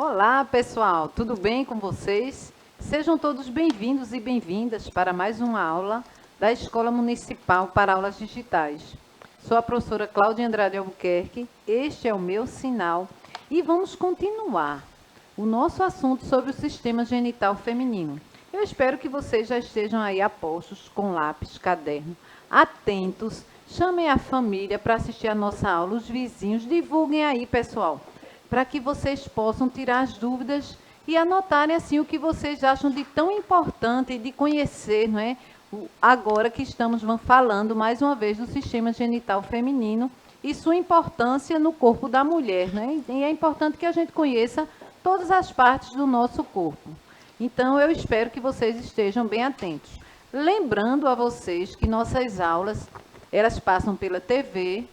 Olá, pessoal, tudo bem com vocês? Sejam todos bem-vindos e bem-vindas para mais uma aula da Escola Municipal para Aulas Digitais. Sou a professora Cláudia Andrade Albuquerque, este é o meu sinal e vamos continuar o nosso assunto sobre o sistema genital feminino. Eu espero que vocês já estejam aí a postos com lápis, caderno, atentos, chamem a família para assistir a nossa aula, os vizinhos, divulguem aí, pessoal, para que vocês possam tirar as dúvidas e anotarem assim o que vocês acham de tão importante de conhecer, não é? Agora que estamos falando mais uma vez do sistema genital feminino e sua importância no corpo da mulher, né? E é importante que a gente conheça todas as partes do nosso corpo. Então, eu espero que vocês estejam bem atentos. Lembrando a vocês que nossas aulas, elas passam pela TV,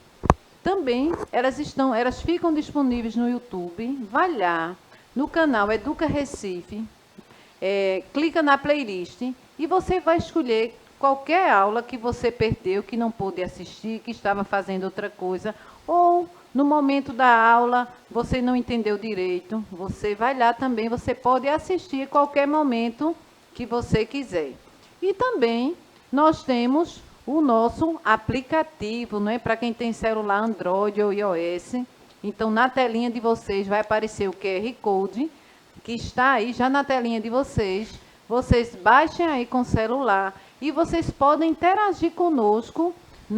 também elas ficam disponíveis no YouTube. Vai lá no canal Educa Recife, clica na playlist e você vai escolher qualquer aula que você perdeu, que não pôde assistir, que estava fazendo outra coisa, ou no momento da aula você não entendeu direito. Você vai lá também, você pode assistir a qualquer momento que você quiser. E também nós temos o nosso aplicativo, não é? Para quem tem celular Android ou iOS. Então, na telinha de vocês vai aparecer o QR Code, que está aí já na telinha de vocês. Vocês baixem aí com o celular e vocês podem interagir conosco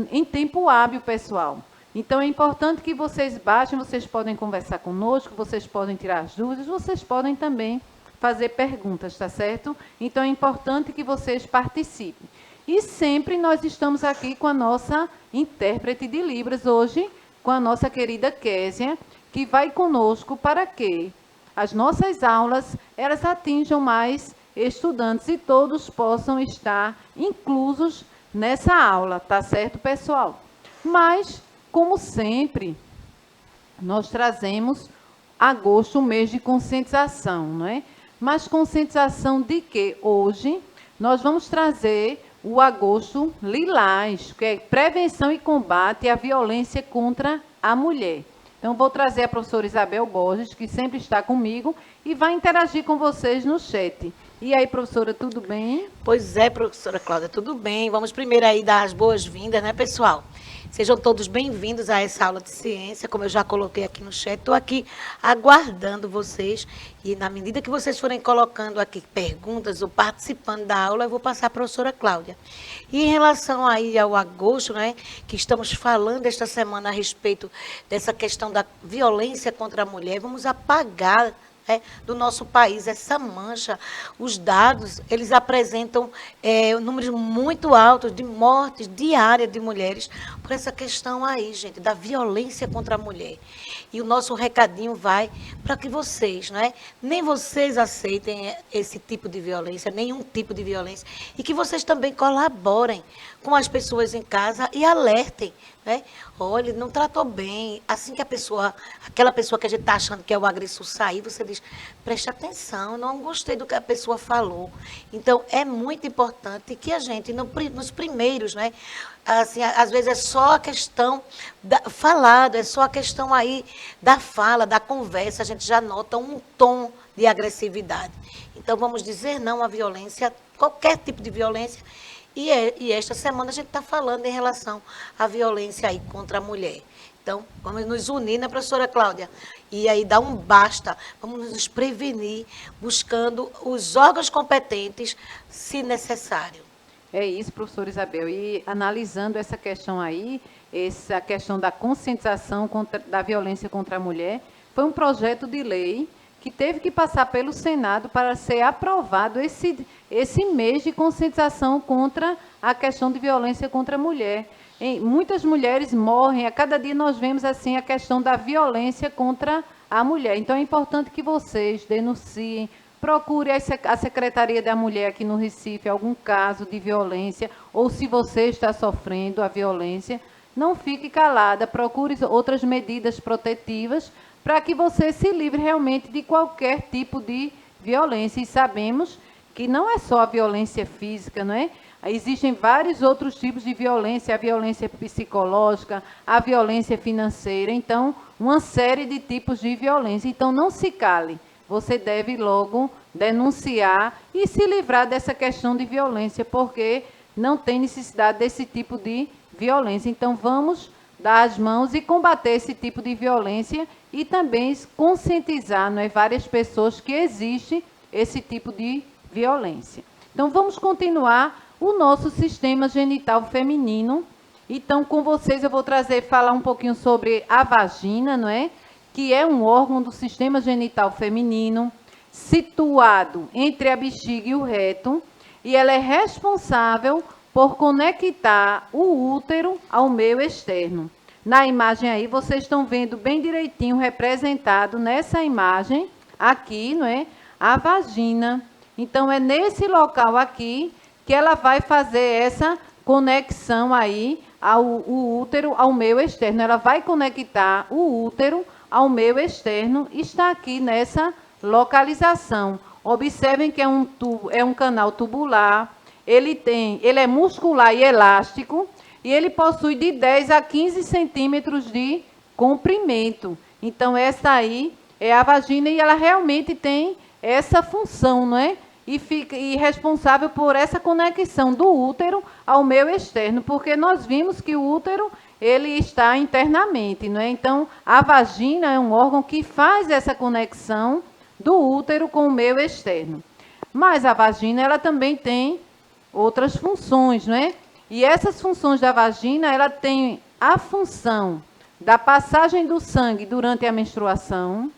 em tempo hábil, pessoal. Então, é importante que vocês baixem, vocês podem conversar conosco, vocês podem tirar as dúvidas, vocês podem também fazer perguntas, tá certo? Então, é importante que vocês participem. E sempre nós estamos aqui com a nossa intérprete de Libras, hoje com a nossa querida Késia, que vai conosco para que as nossas aulas elas atinjam mais estudantes e todos possam estar inclusos nessa aula, tá certo, pessoal? Mas, como sempre, nós trazemos agosto, o mês de conscientização, não é? Mas conscientização de que hoje nós vamos trazer o agosto lilás, que é prevenção e combate à violência contra a mulher. Então, vou trazer a professora Isabel Borges, que sempre está comigo, e vai interagir com vocês no chat. E aí, professora, tudo bem? Pois é, professora Cláudia, tudo bem. Vamos primeiro aí dar as boas-vindas, né, pessoal? Sejam todos bem-vindos a essa aula de ciência, como eu já coloquei aqui no chat. Estou aqui aguardando vocês e, na medida que vocês forem colocando aqui perguntas ou participando da aula, eu vou passar a professora Cláudia. E em relação aí ao agosto, né, que estamos falando esta semana a respeito dessa questão da violência contra a mulher, vamos apagar do nosso país essa mancha. Os dados, eles apresentam números muito altos de mortes diárias de mulheres por essa questão aí, gente, da violência contra a mulher. E o nosso recadinho vai para que vocês, nem vocês aceitem esse tipo de violência, nenhum tipo de violência, e que vocês também colaborem com as pessoas em casa e alertem, Olha, não tratou bem. Assim que aquela pessoa que a gente está achando que é o agressor sair, você diz, preste atenção, não gostei do que a pessoa falou. Então, é muito importante que a gente, nos primeiros, assim, às vezes é só a questão falado, é só a questão aí da fala, da conversa, a gente já nota um tom de agressividade. Então, vamos dizer não à violência, qualquer tipo de violência. E esta semana a gente está falando em relação à violência aí contra a mulher. Então, vamos nos unir, né, professora Cláudia? E aí dar um basta, vamos nos prevenir, buscando os órgãos competentes, se necessário. É isso, professora Isabel. E analisando essa questão aí, essa questão da conscientização da violência contra a mulher, foi um projeto de lei que teve que passar pelo Senado para ser aprovado esse mês de conscientização contra a questão de violência contra a mulher. Muitas mulheres morrem, a cada dia nós vemos assim a questão da violência contra a mulher. Então, é importante que vocês denunciem, procure a Secretaria da Mulher aqui no Recife, algum caso de violência, ou se você está sofrendo a violência, não fique calada, procure outras medidas protetivas, para que você se livre realmente de qualquer tipo de violência. E sabemos que não é só a violência física, não é? Existem vários outros tipos de violência, a violência psicológica, a violência financeira, então, uma série de tipos de violência. Então, não se cale. você deve logo denunciar e se livrar dessa questão de violência, porque não tem necessidade desse tipo de violência. Então, vamos dar as mãos e combater esse tipo de violência e também conscientizar, não é, várias pessoas que existe esse tipo de violência. Então, vamos continuar o nosso sistema genital feminino. Então, com vocês, eu vou falar um pouquinho sobre a vagina, não é? Que é um órgão do sistema genital feminino, situado entre a bexiga e o reto, e ela é responsável por conectar o útero ao meio externo. Na imagem aí, vocês estão vendo bem direitinho representado nessa imagem, aqui, não é? A vagina. Então, é nesse local aqui que ela vai fazer essa conexão aí o útero ao meio externo. Ela vai conectar o útero ao meio externo, está aqui nessa localização. Observem que é um canal tubular, ele é muscular e elástico, e ele possui de 10 a 15 centímetros de comprimento. Então, essa aí é a vagina e ela realmente tem essa função, não é? E responsável por essa conexão do útero ao meio externo, porque nós vimos que o útero ele está internamente, não é? Então, a vagina é um órgão que faz essa conexão do útero com o meio externo. Mas a vagina ela também tem outras funções, não é? E essas funções da vagina, ela tem a função da passagem do sangue durante a menstruação.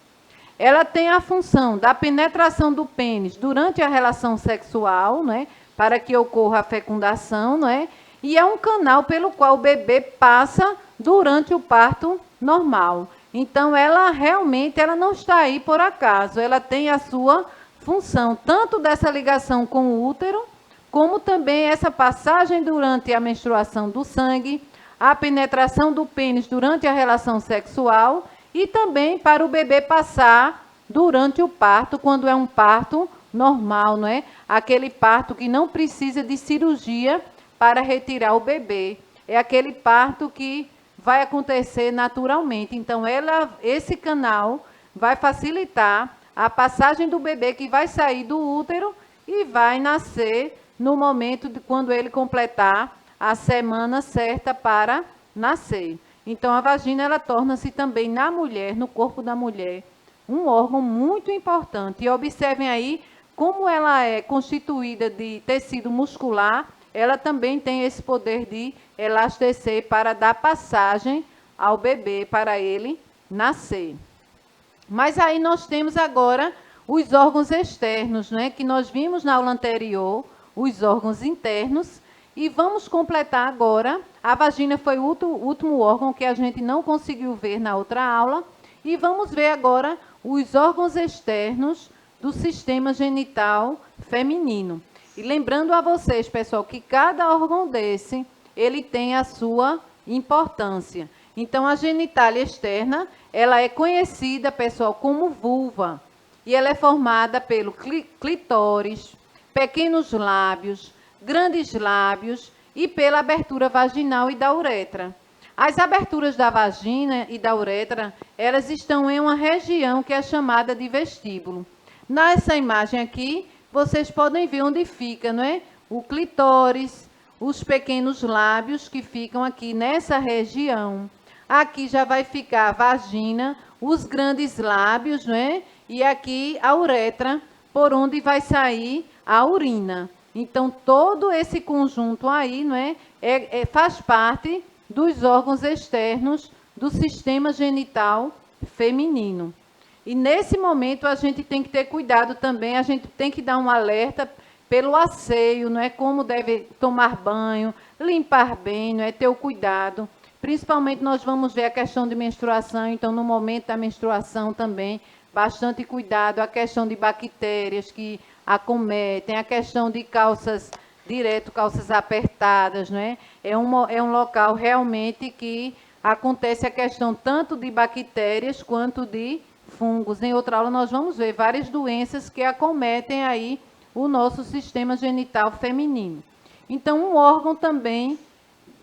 Ela tem a função da penetração do pênis durante a relação sexual, né, para que ocorra a fecundação, não é? E é um canal pelo qual o bebê passa durante o parto normal. Então, ela realmente não está aí por acaso. Ela tem a sua função, tanto dessa ligação com o útero, como também essa passagem durante a menstruação do sangue, a penetração do pênis durante a relação sexual e também para o bebê passar durante o parto, quando é um parto normal, não é? Aquele parto que não precisa de cirurgia para retirar o bebê. É aquele parto que vai acontecer naturalmente. Então, esse canal vai facilitar a passagem do bebê que vai sair do útero e vai nascer no momento de quando ele completar a semana certa para nascer. Então, a vagina, ela torna-se também na mulher, no corpo da mulher, um órgão muito importante. E observem aí como ela é constituída de tecido muscular, ela também tem esse poder de elastecer para dar passagem ao bebê, para ele nascer. Mas aí nós temos agora os órgãos externos, né, que nós vimos na aula anterior, os órgãos internos. E vamos completar agora. A vagina foi o último órgão que a gente não conseguiu ver na outra aula. E vamos ver agora os órgãos externos do sistema genital feminino. E lembrando a vocês, pessoal, que cada órgão desse, ele tem a sua importância. Então, a genitália externa, ela é conhecida, pessoal, como vulva. E ela é formada pelo clitóris, pequenos lábios, grandes lábios e pela abertura vaginal e da uretra. As aberturas da vagina e da uretra, elas estão em uma região que é chamada de vestíbulo. Nessa imagem aqui, vocês podem ver onde fica, não é? O clitóris, os pequenos lábios que ficam aqui nessa região. Aqui já vai ficar a vagina, os grandes lábios, não é? E aqui a uretra, por onde vai sair a urina. Então, todo esse conjunto aí, não é? Faz parte dos órgãos externos do sistema genital feminino. E nesse momento a gente tem que ter cuidado também, a gente tem que dar um alerta pelo asseio, não é? Como deve tomar banho, limpar bem, não é? Ter o cuidado. Principalmente nós vamos ver a questão de menstruação, então no momento da menstruação também, bastante cuidado, a questão de bactérias que acometem, a questão de calças apertadas, não é? É um local realmente que acontece a questão tanto de bactérias quanto de fungos. Em outra aula nós vamos ver várias doenças que acometem aí o nosso sistema genital feminino. Então, um órgão também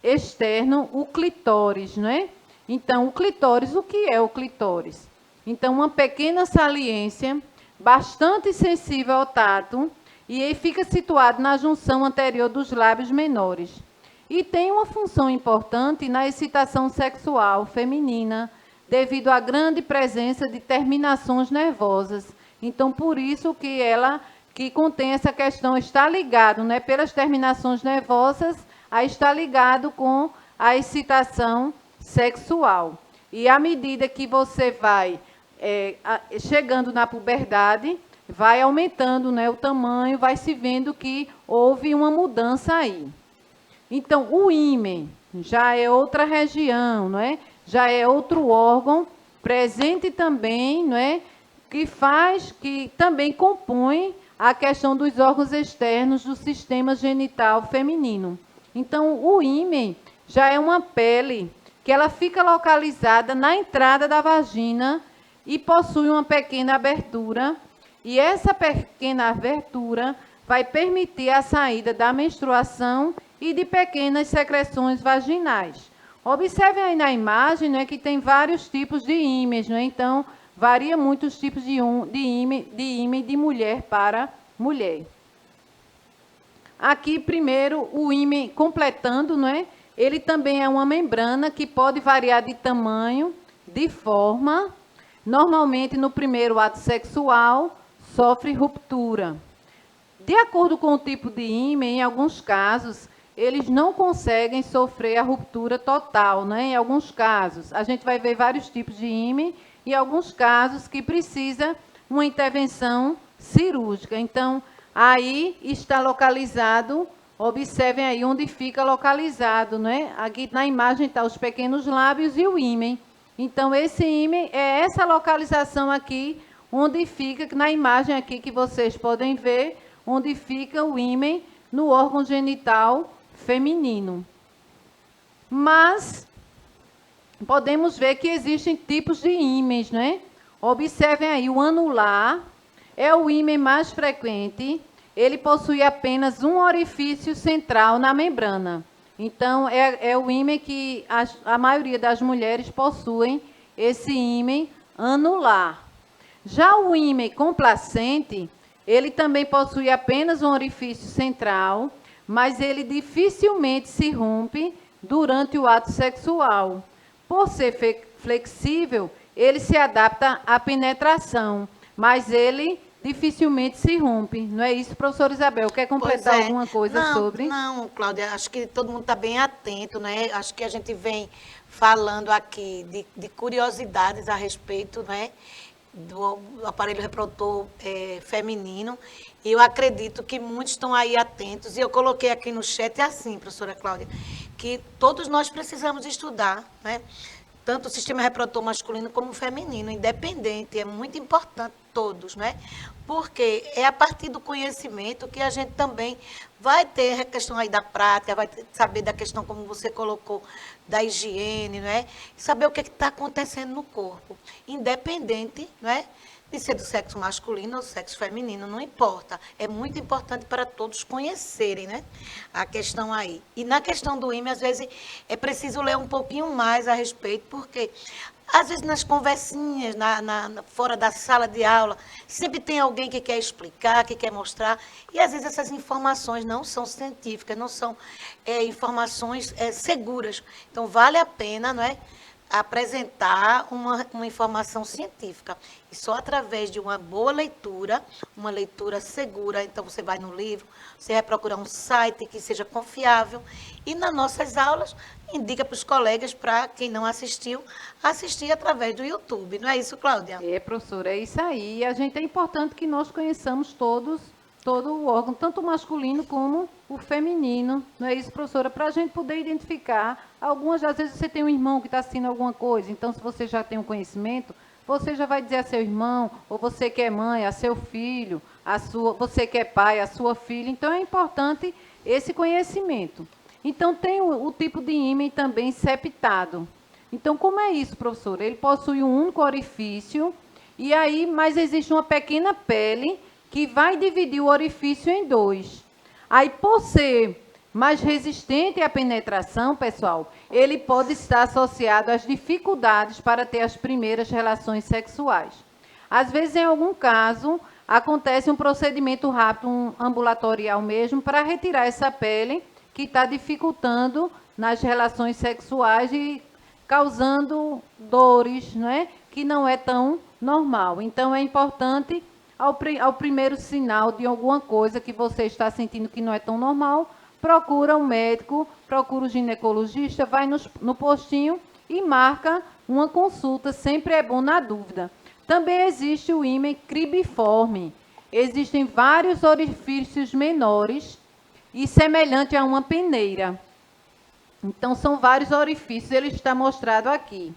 externo, o clitóris, não é? Então, o clitóris, o que é o clitóris? Então, uma pequena saliência bastante sensível ao tato e ele fica situado na junção anterior dos lábios menores. E tem uma função importante na excitação sexual feminina, devido à grande presença de terminações nervosas. Então, por isso que ela, que contém essa questão, está ligado, né, pelas terminações nervosas, aí está ligado com a excitação sexual. E à medida que você vai chegando na puberdade, vai aumentando, né, o tamanho, vai se vendo que houve uma mudança aí. Então, o ímen já é outra região, não é? Já é outro órgão presente também, não é? Que também compõe a questão dos órgãos externos do sistema genital feminino. Então, o ímen já é uma pele que ela fica localizada na entrada da vagina e possui uma pequena abertura, e essa pequena abertura vai permitir a saída da menstruação e de pequenas secreções vaginais. Observem aí na imagem, né, que tem vários tipos de ímens, né? Então, varia muito os tipos de ímen de mulher para mulher. Aqui, primeiro, o ímen completando, né? Ele também é uma membrana que pode variar de tamanho, de forma. Normalmente, no primeiro ato sexual, sofre ruptura. De acordo com o tipo de ímen, em alguns casos, eles não conseguem sofrer a ruptura total, né? Em alguns casos, a gente vai ver vários tipos de ímen, e alguns casos que precisa uma intervenção cirúrgica. Então, aí está localizado, observem aí onde fica localizado, né? Aqui na imagem estão os pequenos lábios e o ímen. Então, esse ímen é essa localização aqui, onde fica, na imagem aqui que vocês podem ver, onde fica o ímen no órgão genital feminino. Mas podemos ver que existem tipos de ímens, né? Observem aí, o anular é o ímen mais frequente. Ele possui apenas um orifício central na membrana. Então, é o ímen que a maioria das mulheres possuem, esse ímen anular. Já o ímen complacente, ele também possui apenas um orifício central, mas ele dificilmente se rompe durante o ato sexual. Por ser flexível, ele se adapta à penetração, mas ele dificilmente se rompe. Não é isso, professora Isabel? Quer completar alguma coisa sobre? Não, Cláudia, acho que todo mundo está bem atento, né? Acho que a gente vem falando aqui de curiosidades a respeito, né, do aparelho reprodutor feminino. E eu acredito que muitos estão aí atentos. E eu coloquei aqui no chat assim, professora Cláudia, que todos nós precisamos estudar, né? Tanto o sistema reprodutor masculino como o feminino, independente, é muito importante todos, né? Porque é a partir do conhecimento que a gente também vai ter a questão aí da prática, vai saber da questão, como você colocou, da higiene, né? Saber o que está acontecendo no corpo, independente, né, de ser do sexo masculino ou do sexo feminino, não importa. É muito importante para todos conhecerem, né, a questão aí. E na questão do ímen, às vezes, é preciso ler um pouquinho mais a respeito, porque, às vezes, nas conversinhas, fora da sala de aula, sempre tem alguém que quer explicar, que quer mostrar, e, às vezes, essas informações não são científicas, não são informações seguras. Então, vale a pena, não é, apresentar uma informação científica. E só através de uma boa leitura, uma leitura segura, então você vai no livro, você vai procurar um site que seja confiável, e nas nossas aulas, indica para os colegas, para quem não assistiu, assistir através do YouTube. Não é isso, Cláudia? É, professora, é isso aí. A gente é importante que nós conheçamos todo o órgão, tanto o masculino como o feminino. Não é isso, professora? Para a gente poder identificar. Às vezes você tem um irmão que está assistindo alguma coisa, então se você já tem um conhecimento, você já vai dizer a seu irmão, ou você que é mãe, a seu filho, você que é pai, a sua filha. Então é importante esse conhecimento. Então tem o tipo de ímen também septado. Então como é isso, professora? Ele possui um único orifício, e aí, mas existe uma pequena pele que vai dividir o orifício em dois. Aí, por ser mais resistente à penetração, pessoal, ele pode estar associado às dificuldades para ter as primeiras relações sexuais. Às vezes, em algum caso, acontece um procedimento rápido, um ambulatorial mesmo, para retirar essa pele que está dificultando nas relações sexuais e causando dores, né, que não é tão normal. Então, é importante, ao primeiro sinal de alguma coisa que você está sentindo que não é tão normal, procura um médico, procura o ginecologista, vai no postinho e marca uma consulta, sempre é bom na dúvida. Também existe o ímã cribiforme. Existem vários orifícios menores e semelhante a uma peneira. Então, são vários orifícios, ele está mostrado aqui.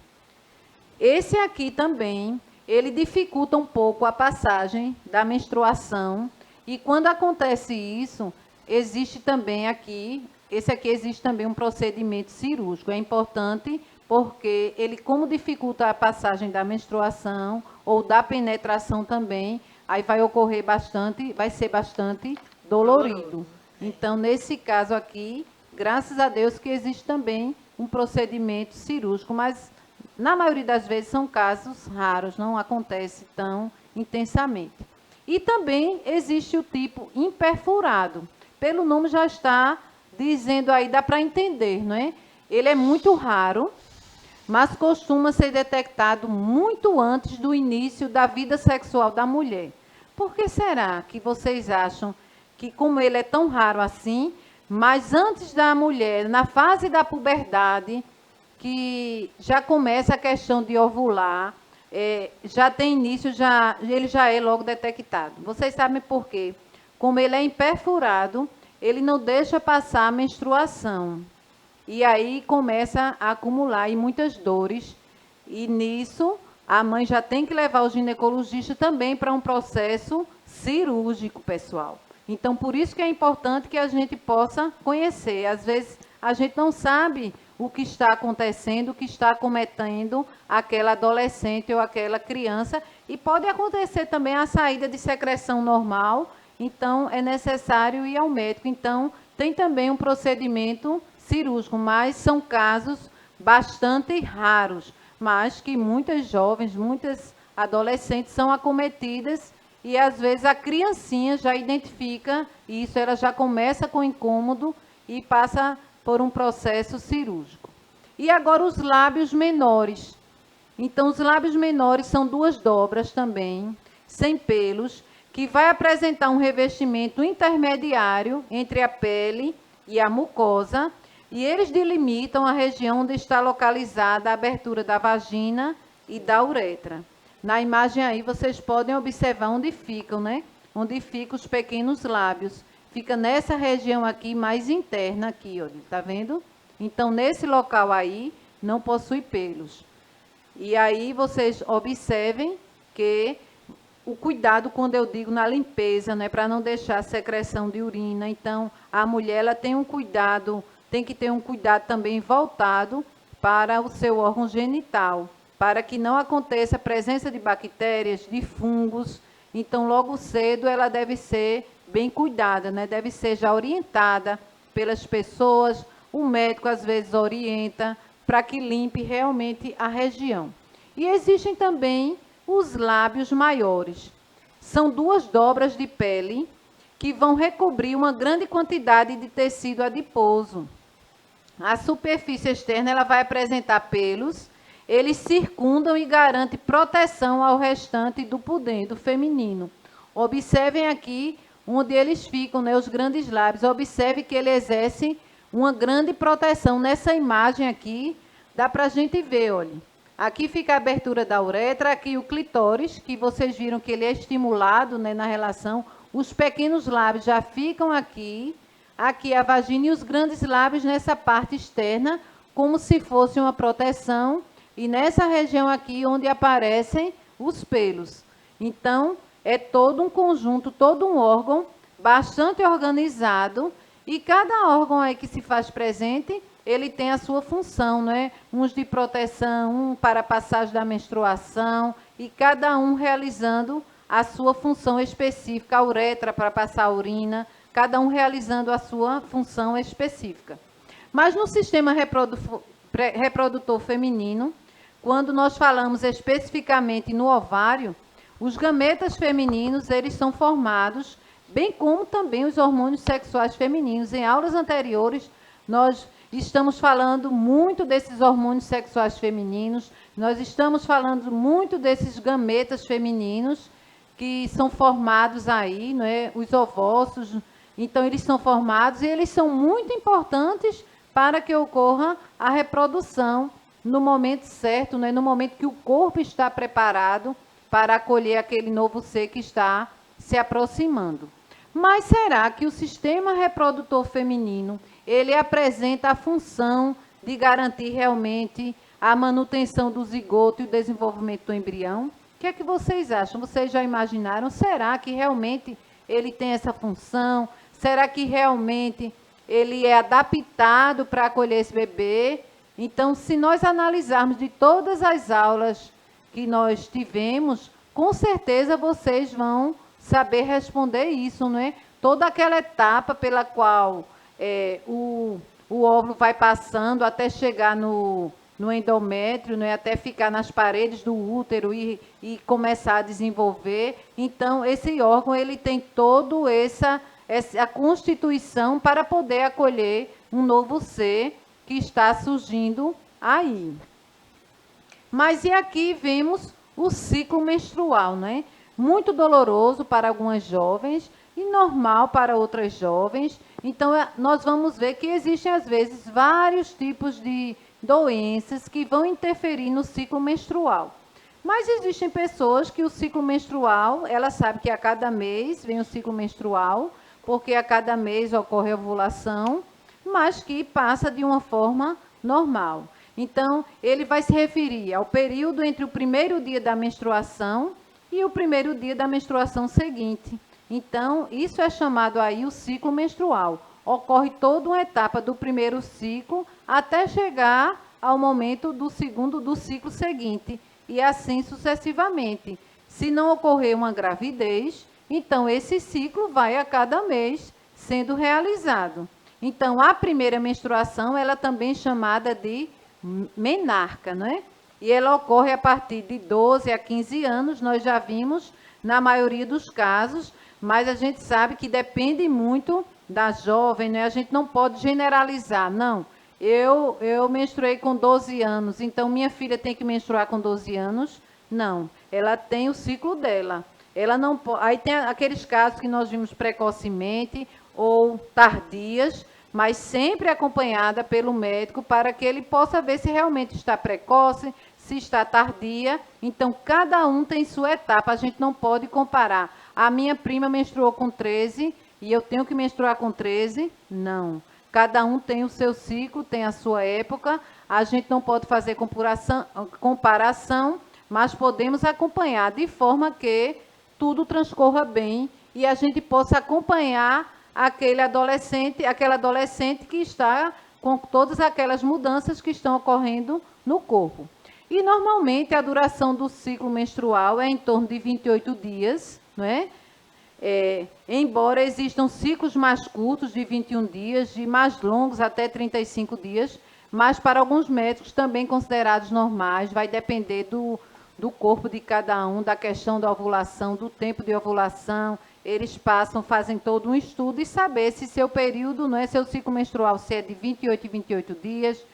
Esse aqui também, ele dificulta um pouco a passagem da menstruação. E quando acontece isso, existe também aqui, esse aqui existe também um procedimento cirúrgico. É importante porque ele, como dificulta a passagem da menstruação ou da penetração também, aí vai ocorrer bastante, vai ser bastante dolorido. Então, nesse caso aqui, graças a Deus que existe também um procedimento cirúrgico, mas na maioria das vezes são casos raros, não acontece tão intensamente. E também existe o tipo imperfurado. Pelo nome já está dizendo aí, dá para entender, não é? Ele é muito raro, mas costuma ser detectado muito antes do início da vida sexual da mulher. Por que será que vocês acham que, como ele é tão raro assim, mas antes da mulher, na fase da puberdade, que já começa a questão de ovular, já tem início, ele já é logo detectado. Vocês sabem por quê? Como ele é imperfurado, ele não deixa passar a menstruação. E aí começa a acumular e muitas dores. E nisso, a mãe já tem que levar o ginecologista também para um processo cirúrgico, pessoal. Então, por isso que é importante que a gente possa conhecer. Às vezes, a gente não sabe o que está acontecendo, o que está acometendo aquela adolescente ou aquela criança. E pode acontecer também a saída de secreção normal. Então, é necessário ir ao médico. Então, tem também um procedimento cirúrgico, mas são casos bastante raros, mas que muitas jovens, muitas adolescentes são acometidas e às vezes a criancinha já identifica isso, ela já começa com incômodo e passa por um processo cirúrgico. E agora os lábios menores. Então, os lábios menores são duas dobras também, sem pelos, que vai apresentar um revestimento intermediário entre a pele e a mucosa, e eles delimitam a região onde está localizada a abertura da vagina e da uretra. Na imagem aí vocês podem observar onde ficam, né? Onde ficam os pequenos lábios. Fica nessa região aqui mais interna aqui, olha, tá vendo? Então, nesse local aí, não possui pelos. E aí vocês observem que o cuidado, quando eu digo na limpeza, né, para não deixar secreção de urina. Então, a mulher ela tem um cuidado, tem que ter um cuidado também voltado para o seu órgão genital, para que não aconteça a presença de bactérias, de fungos. Então, logo cedo, ela deve ser bem cuidada, né? Deve ser já orientada pelas pessoas. O médico, às vezes, orienta para que limpe realmente a região. E existem também os lábios maiores. São duas dobras de pele que vão recobrir uma grande quantidade de tecido adiposo. A superfície externa ela vai apresentar pelos, eles circundam e garantem proteção ao restante do pudendo feminino. Observem aqui onde eles ficam, né, os grandes lábios. Observe que ele exerce uma grande proteção. Nessa imagem aqui, dá para a gente ver, olha. Aqui fica a abertura da uretra, aqui o clitóris, que vocês viram que ele é estimulado, né, na relação. Os pequenos lábios já ficam aqui, aqui a vagina e os grandes lábios nessa parte externa, como se fosse uma proteção. E nessa região aqui onde aparecem os pelos. Então, é todo um conjunto, todo um órgão bastante organizado. E cada órgão aí que se faz presente, ele tem a sua função, né? Uns de proteção, um para a passagem da menstruação, e cada um realizando a sua função específica, a uretra para passar a urina, cada um realizando a sua função específica. Mas no sistema reprodutor feminino, quando nós falamos especificamente no ovário, Os gametas femininos, eles são formados, bem como também os hormônios sexuais femininos. Em aulas anteriores, nós estamos falando muito desses hormônios sexuais femininos, nós estamos falando muito desses gametas femininos, que são formados aí, não é? Os ovócitos, então eles são formados e eles são muito importantes para que ocorra a reprodução no momento certo, não é? No momento que o corpo está preparado para acolher aquele novo ser que está se aproximando. Mas será que o sistema reprodutor feminino, ele apresenta a função de garantir realmente a manutenção do zigoto e o desenvolvimento do embrião? O que é que vocês acham? Vocês já imaginaram? Será que realmente ele tem essa função? Será que realmente ele é adaptado para acolher esse bebê? Então, se nós analisarmos de todas as aulas que nós tivemos, com certeza vocês vão saber responder isso, não é? Toda aquela etapa pela qual o óvulo vai passando até chegar no endométrio, né, até ficar nas paredes do útero e começar a desenvolver. Então, esse órgão ele tem toda essa constituição para poder acolher um novo ser que está surgindo aí. Mas e aqui vemos o ciclo menstrual, né? Muito doloroso para algumas jovens e normal para outras jovens. Então, nós vamos ver que existem, às vezes, vários tipos de doenças que vão interferir no ciclo menstrual. Mas existem pessoas que o ciclo menstrual, ela sabe que a cada mês vem o ciclo menstrual, porque a cada mês ocorre a ovulação, mas que passa de uma forma normal. Então, ele vai se referir ao período entre o primeiro dia da menstruação e o primeiro dia da menstruação seguinte. Então, isso é chamado aí o ciclo menstrual. Ocorre toda uma etapa do primeiro ciclo até chegar ao momento do segundo do ciclo seguinte, e assim sucessivamente. Se não ocorrer uma gravidez, então esse ciclo vai a cada mês sendo realizado. Então, a primeira menstruação, ela também é chamada de menarca, não é? E ela ocorre a partir de 12 a 15 anos, nós já vimos na maioria dos casos, mas a gente sabe que depende muito da jovem, né? A gente não pode generalizar, não. Eu menstruei com 12 anos, então minha filha tem que menstruar com 12 anos? Não, ela tem o ciclo dela. Ela não pode. Aí tem aqueles casos que nós vimos precocemente ou tardias, mas sempre acompanhada pelo médico para que ele possa ver se realmente está precoce, se está tardia. Então, cada um tem sua etapa, a gente não pode comparar. A minha prima menstruou com 13 e eu tenho que menstruar com 13? Não. Cada um tem o seu ciclo, tem a sua época, a gente não pode fazer comparação, mas podemos acompanhar de forma que tudo transcorra bem e a gente possa acompanhar aquela adolescente que está com todas aquelas mudanças que estão ocorrendo no corpo. E, normalmente, a duração do ciclo menstrual é em torno de 28 dias, não é? Embora existam ciclos mais curtos, de 21 dias, de mais longos, até 35 dias, mas para alguns médicos também considerados normais, vai depender do corpo de cada um, da questão da ovulação, do tempo de ovulação. Eles fazem todo um estudo e saber se seu período, não é, seu ciclo menstrual, se é de 28 e 28 dias,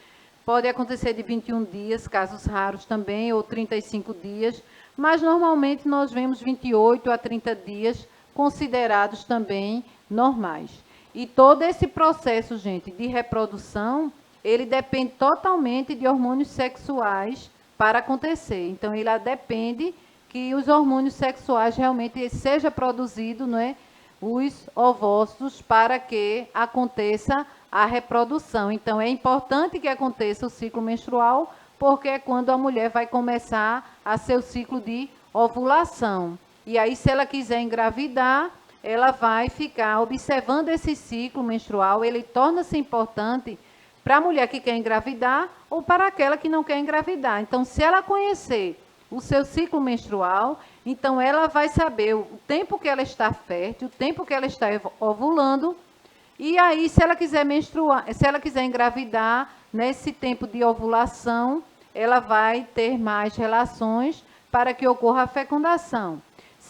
pode acontecer de 21 dias, casos raros também, ou 35 dias, mas normalmente nós vemos 28 a 30 dias considerados também normais. E todo esse processo, gente, de reprodução, ele depende totalmente de hormônios sexuais para acontecer. Então, ele depende que os hormônios sexuais realmente seja produzido, não é, os ovócitos para que aconteça a reprodução. Então, é importante que aconteça o ciclo menstrual, porque é quando a mulher vai começar a seu ciclo de ovulação. E aí, se ela quiser engravidar, ela vai ficar observando esse ciclo menstrual, ele torna-se importante para a mulher que quer engravidar ou para aquela que não quer engravidar. Então, se ela conhecer o seu ciclo menstrual, então ela vai saber o tempo que ela está fértil, o tempo que ela está ovulando, e aí, se ela quiser menstruar, se ela quiser engravidar, nesse tempo de ovulação, ela vai ter mais relações para que ocorra a fecundação.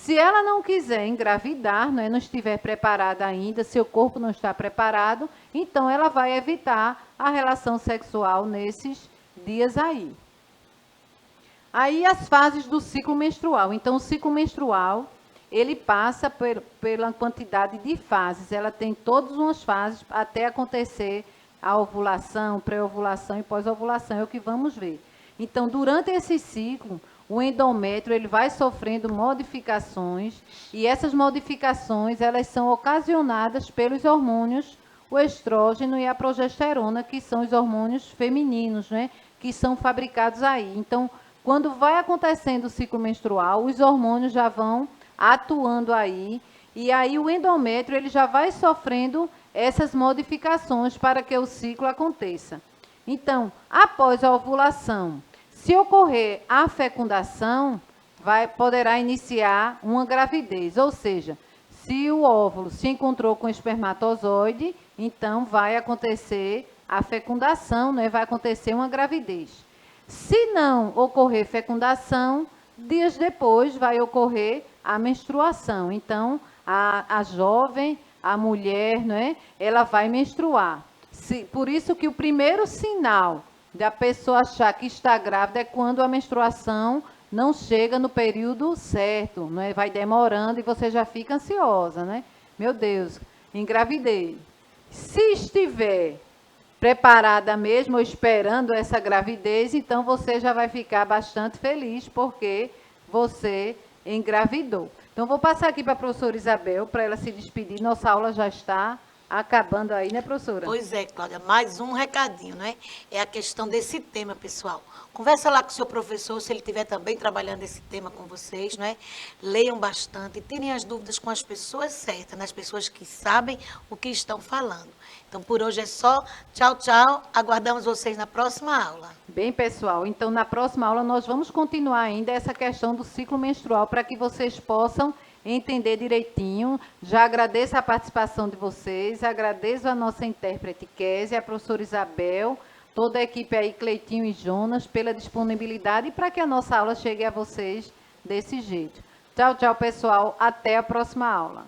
Se ela não quiser engravidar, não estiver preparada ainda, seu corpo não está preparado, então ela vai evitar a relação sexual nesses dias aí. Aí as fases do ciclo menstrual. Então, o ciclo menstrual, ele passa pela quantidade de fases. Ela tem todas umas fases até acontecer a ovulação, pré-ovulação e pós-ovulação. É o que vamos ver. Então, durante esse ciclo, o endométrio ele vai sofrendo modificações e essas modificações elas são ocasionadas pelos hormônios, o estrógeno e a progesterona, que são os hormônios femininos, né, que são fabricados aí. Então, quando vai acontecendo o ciclo menstrual, os hormônios já vão atuando aí e aí o endométrio ele já vai sofrendo essas modificações para que o ciclo aconteça. Então, após a ovulação, se ocorrer a fecundação, poderá iniciar uma gravidez, ou seja, se o óvulo se encontrou com o espermatozoide, então vai acontecer a fecundação, né? Vai acontecer uma gravidez. Se não ocorrer fecundação, dias depois vai ocorrer a menstruação. Então, a jovem, a mulher, né? Ela vai menstruar. Por isso que o primeiro sinal da pessoa achar que está grávida é quando a menstruação não chega no período certo, né? Vai demorando e você já fica ansiosa, né? Meu Deus, engravidei. Se estiver preparada mesmo ou esperando essa gravidez, então você já vai ficar bastante feliz porque você engravidou. Então, vou passar aqui para a professora Isabel para ela se despedir. Nossa aula já está acabando aí, né, professora? Pois é, Cláudia, mais um recadinho, né? É a questão desse tema, pessoal. Conversa lá com o seu professor, se ele estiver também trabalhando esse tema com vocês, né? Leiam bastante, tirem as dúvidas com as pessoas certas, nas pessoas que sabem o que estão falando. Então, por hoje é só. Tchau, tchau. Aguardamos vocês na próxima aula. Bem, pessoal, então na próxima aula nós vamos continuar ainda essa questão do ciclo menstrual para que vocês possam entender direitinho. Já agradeço a participação de vocês, agradeço a nossa intérprete Kézia, a professora Isabel, toda a equipe aí, Cleitinho e Jonas, pela disponibilidade e para que a nossa aula chegue a vocês desse jeito. Tchau, tchau, pessoal. Até a próxima aula.